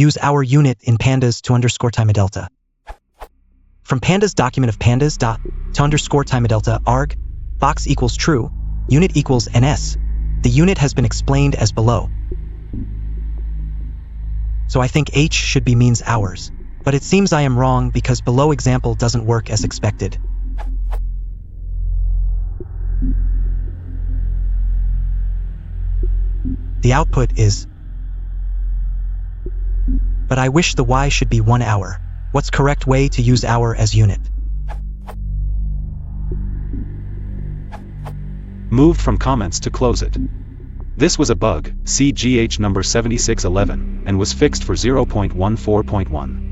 Use our unit in Pandas to underscore time a delta. From Pandas document of Pandas dot to underscore time a delta arg, box equals true, unit equals ns. The unit has been explained as below. So I think h should be means hours, but it seems I am wrong because below example doesn't work as expected. The output is, but I wish the y should be 1 hour. What's correct way to use hour as unit? Moved from comments to close it. This was a bug, see GH number 7611, and was fixed for 0.14.1.